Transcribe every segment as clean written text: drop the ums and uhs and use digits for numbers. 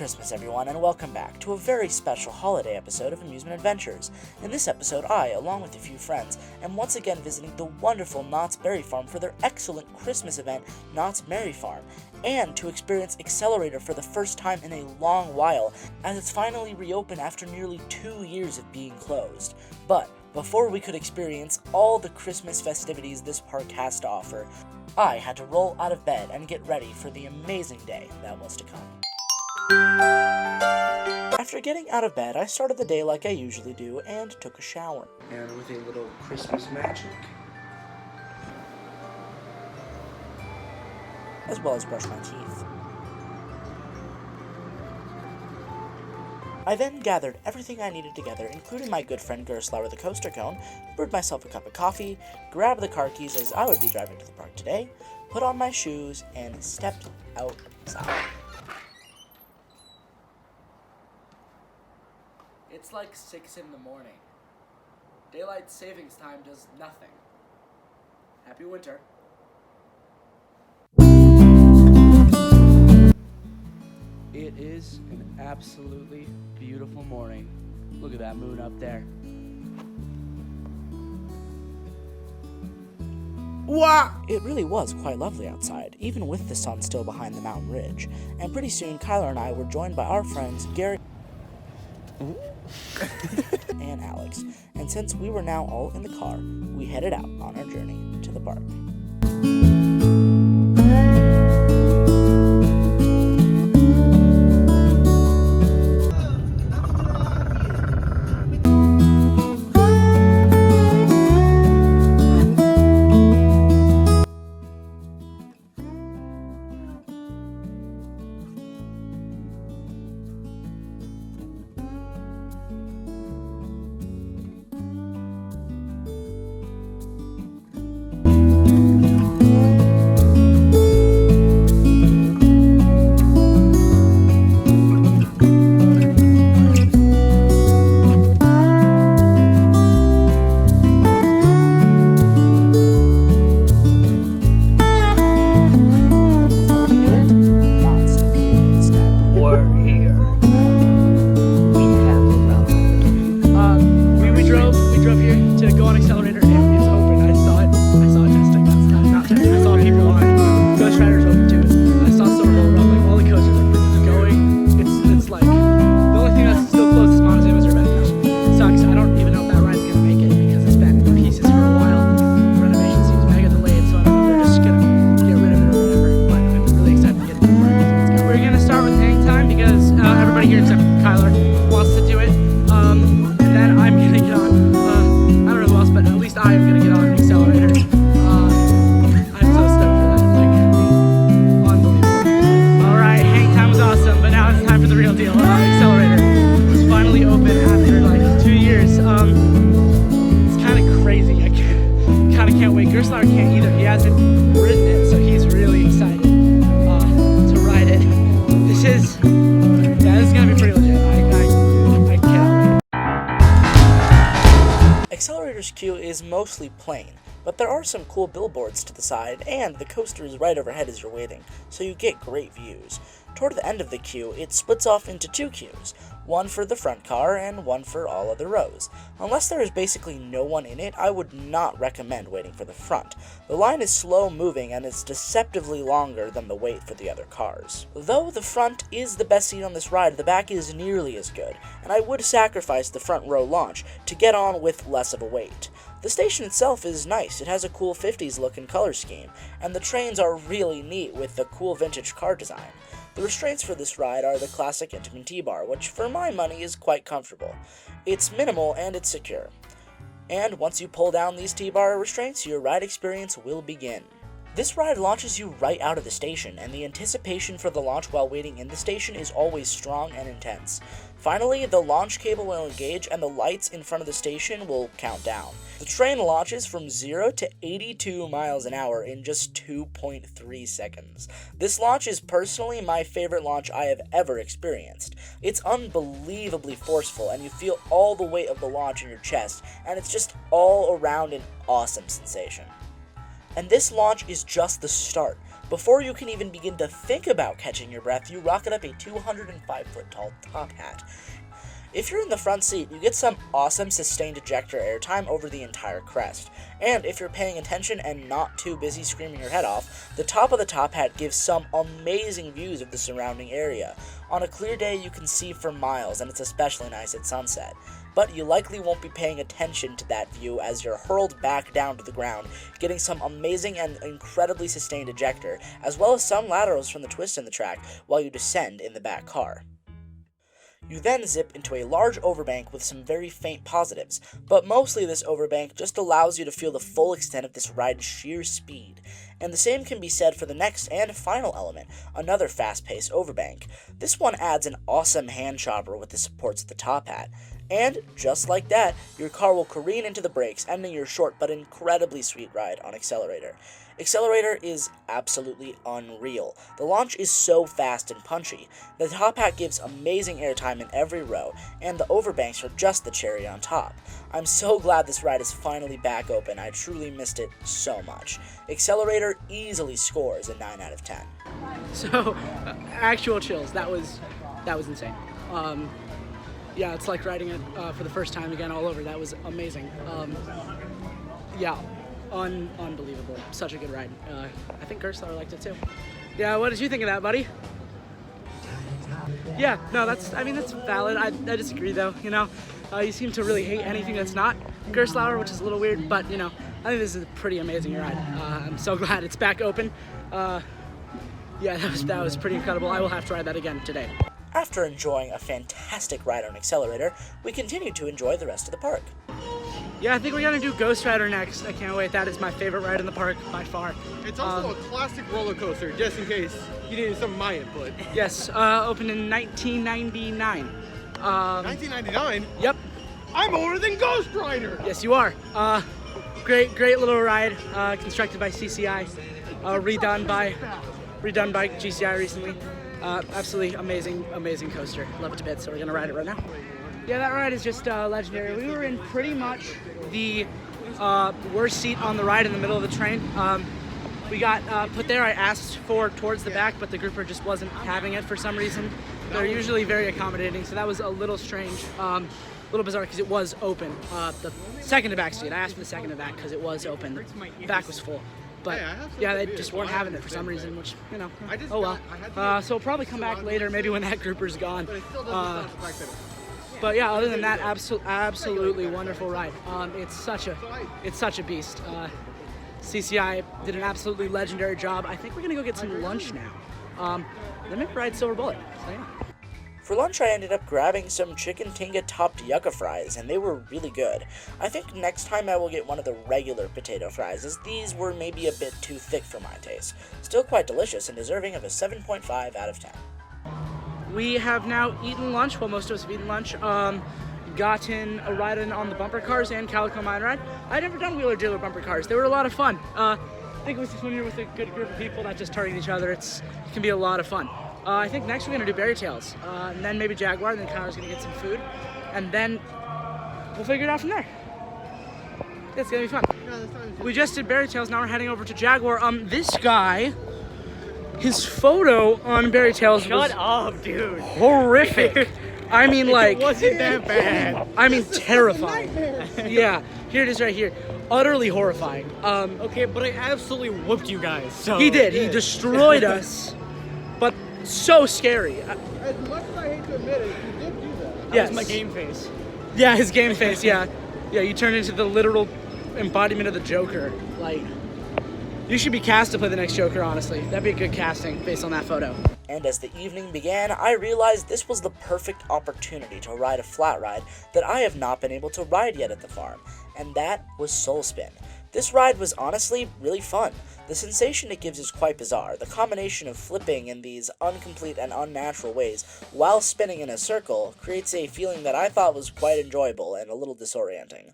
Christmas, everyone, and welcome back to a very special holiday episode of Amusement Adventures. In this episode, I, along with a few friends, am once again visiting the wonderful Knott's Berry Farm for their excellent Christmas event, Knott's Merry Farm, and to experience Xcellerator for the first time in a long while, as it's finally reopened after nearly 2 years of being closed. But before we could experience all the Christmas festivities this park has to offer, I had to roll out of bed and get ready for the amazing day that was to come. After getting out of bed, I started the day like I usually do and took a shower. And with a little Christmas magic, as well as brush my teeth. I then gathered everything I needed together, including my good friend Xcellerator the coaster cone, brewed myself a cup of coffee, grabbed the car keys as I would be driving to the park today, put on my shoes, and stepped outside. It's like 6 in the morning. Daylight savings time does nothing. Happy winter. It is an absolutely beautiful morning. Look at that moon up there. Wow! It really was quite lovely outside, even with the sun still behind the mountain ridge. And pretty soon, Kyler and I were joined by our friends Gary and Alex. And since we were now all in the car, we headed out on our journey to the park. Xcellerator can't either. He hasn't ridden it, so he's really excited to ride it. This is gonna be pretty legit. I cannot wait. Xcellerator's queue is mostly plain, but there are some cool billboards to the side, and the coaster is right overhead as you're waiting, so you get great views. Toward the end of the queue, it splits off into 2 queues, one for the front car and one for all other rows. Unless there is basically no one in it, I would not recommend waiting for the front. The line is slow moving and it's deceptively longer than the wait for the other cars. Though the front is the best seat on this ride, the back is nearly as good, and I would sacrifice the front row launch to get on with less of a wait. The station itself is nice. It has a cool 50s look and color scheme, and the trains are really neat with the cool vintage car design. The restraints for this ride are the classic Intamin T-bar, which for my money is quite comfortable. It's minimal and it's secure. And once you pull down these T-bar restraints, your ride experience will begin. This ride launches you right out of the station, and the anticipation for the launch while waiting in the station is always strong and intense. Finally, the launch cable will engage and the lights in front of the station will count down. The train launches from 0 to 82 miles an hour in just 2.3 seconds. This launch is personally my favorite launch I have ever experienced. It's unbelievably forceful, and you feel all the weight of the launch in your chest, and it's just all around an awesome sensation. And this launch is just the start. Before you can even begin to think about catching your breath, you rocket up a 205-foot tall top hat. If you're in the front seat, you get some awesome sustained ejector airtime over the entire crest. And if you're paying attention and not too busy screaming your head off, the top of the top hat gives some amazing views of the surrounding area. On a clear day, you can see for miles, and it's especially nice at sunset. But you likely won't be paying attention to that view as you're hurled back down to the ground, getting some amazing and incredibly sustained ejector, as well as some laterals from the twist in the track while you descend in the back car. You then zip into a large overbank with some very faint positives, but mostly this overbank just allows you to feel the full extent of this ride's sheer speed. And the same can be said for the next and final element, another fast-paced overbank. This one adds an awesome hand chopper with the supports at the top hat. And, just like that, your car will careen into the brakes, ending your short but incredibly sweet ride on Xcellerator. Xcellerator is absolutely unreal. The launch is so fast and punchy. The top hat gives amazing airtime in every row, and the overbanks are just the cherry on top. I'm so glad this ride is finally back open. I truly missed it so much. Xcellerator easily scores a 9 out of 10. So, actual chills. That was insane. Yeah, it's like riding it for the first time again all over. That was amazing. Yeah, unbelievable. Such a good ride. I think Xcellerator liked it too. Yeah, what did you think of that, buddy? Yeah, no, that's valid. I disagree though, you know. You seem to really hate anything that's not Xcellerator, which is a little weird, but you know, I think this is a pretty amazing ride. I'm so glad it's back open. Yeah, that was pretty incredible. I will have to ride that again today. After enjoying a fantastic ride on Xcellerator, we continued to enjoy the rest of the park. Yeah, I think we're gonna do Ghost Rider next. I can't wait. That is my favorite ride in the park by far. It's also a classic roller coaster, just in case you needed some of my input. Yes, opened in 1999. 1999? Yep. I'm older than Ghost Rider! Yes, you are. Great little ride, constructed by CCI, redone by GCI recently. Absolutely amazing coaster. Love it to bits, so we're gonna ride it right now. Yeah, that ride is just legendary. We were in pretty much the worst seat on the ride in the middle of the train. We got put there. I asked for towards the back, but the grouper just wasn't having it for some reason. They're usually very accommodating, so that was a little strange, a little bizarre because it was open. The second to back seat, I asked for the second to back because it was open. The back was full. But yeah, they just weren't having it for some reason, which, you know, oh well. So we'll probably come back later, maybe when that grouper's gone. But yeah, other than that, absolutely wonderful ride. It's such a beast. CCI did an absolutely legendary job. I think we're gonna go get some lunch now. Then maybe ride Silver Bullet. So yeah. For lunch, I ended up grabbing some chicken tinga topped yucca fries, and they were really good. I think next time I will get one of the regular potato fries, as these were maybe a bit too thick for my taste. Still quite delicious and deserving of a 7.5 out of 10. We have now eaten lunch. Well, most of us have eaten lunch. Gotten a ride in on the bumper cars and Calico Mine Ride. I'd never done wheeler dealer bumper cars. They were a lot of fun. I think when you're with a good group of people that just target each other, it can be a lot of fun. I think next we're gonna do Berry Tails, and then maybe Jaguar, and then Kyler's gonna get some food, and then we'll figure it out from there. It's gonna be fun. We just did Berry Tails, now we're heading over to Jaguar. This guy, his photo on Berry Tails was up, dude. horrific. I mean, like, It wasn't that bad. I mean, terrifying. Yeah, here it is right here. Utterly horrifying. Okay, but I absolutely whooped you guys. So He did. He destroyed us. But so scary. As much as I hate to admit it, you did do that. Yes. That was my game face. Yeah, his game face. Yeah, you turned into the literal embodiment of the Joker. Like, you should be cast to play the next Joker. Honestly, that'd be a good casting based on that photo. And as the evening began, I realized this was the perfect opportunity to ride a flat ride that I have not been able to ride yet at the farm, and that was Soul Spin. This ride was honestly really fun. The sensation it gives is quite bizarre. The combination of flipping in these incomplete and unnatural ways while spinning in a circle creates a feeling that I thought was quite enjoyable and a little disorienting.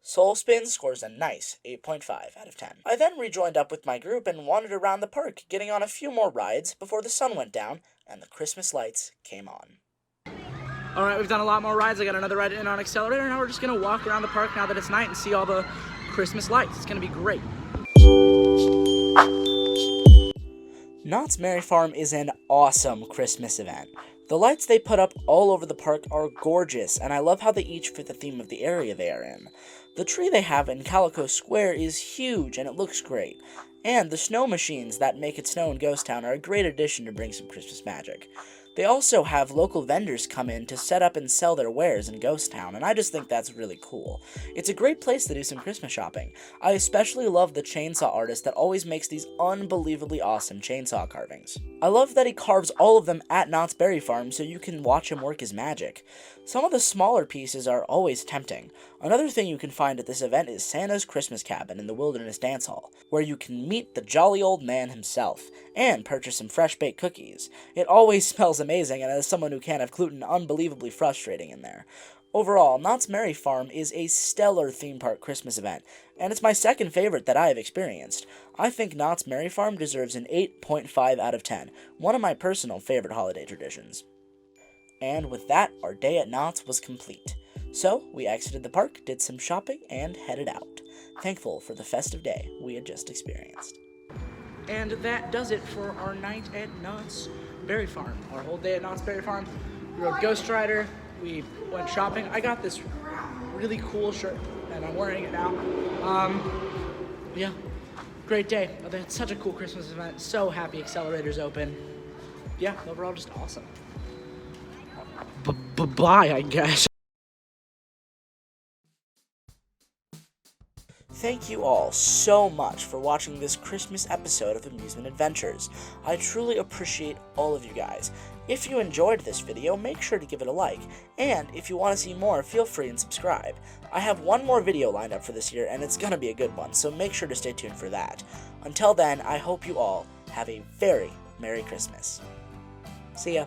Soul Spin scores a nice 8.5 out of 10. I then rejoined up with my group and wandered around the park, getting on a few more rides before the sun went down and the Christmas lights came on. Alright, we've done a lot more rides. I got another ride in on Xcellerator. Now we're just going to walk around the park now that it's night and see all the Christmas lights. It's going to be great. Knott's Merry Farm is an awesome Christmas event. The lights they put up all over the park are gorgeous, and I love how they each fit the theme of the area they are in. The tree they have in Calico Square is huge, and it looks great. And the snow machines that make it snow in Ghost Town are a great addition to bring some Christmas magic. They also have local vendors come in to set up and sell their wares in Ghost Town, and I just think that's really cool. It's a great place to do some Christmas shopping. I especially love the chainsaw artist that always makes these unbelievably awesome chainsaw carvings. I love that he carves all of them at Knott's Berry Farm so you can watch him work his magic. Some of the smaller pieces are always tempting. Another thing you can find at this event is Santa's Christmas Cabin in the Wilderness Dance Hall, where you can meet the jolly old man himself, and purchase some fresh-baked cookies. It always smells amazing, and as someone who can't have gluten, unbelievably frustrating in there. Overall, Knott's Merry Farm is a stellar theme park Christmas event, and it's my second favorite that I have experienced. I think Knott's Merry Farm deserves an 8.5 out of 10, one of my personal favorite holiday traditions. And with that, our day at Knott's was complete. So, we exited the park, did some shopping, and headed out, thankful for the festive day we had just experienced. And that does it for our night at Knott's Berry Farm. Our whole day at Knott's Berry Farm. We rode Ghost Rider, we went shopping. I got this really cool shirt, and I'm wearing it now. Yeah, great day. It's such a cool Christmas event. So happy Xcellerator's open. Yeah, overall just awesome. Bye, I guess. Thank you all so much for watching this Christmas episode of Amusement Adventures. I truly appreciate all of you guys. If you enjoyed this video, make sure to give it a like, and if you want to see more, feel free and subscribe. I have one more video lined up for this year, and it's gonna be a good one, so make sure to stay tuned for that. Until then, I hope you all have a very Merry Christmas. See ya.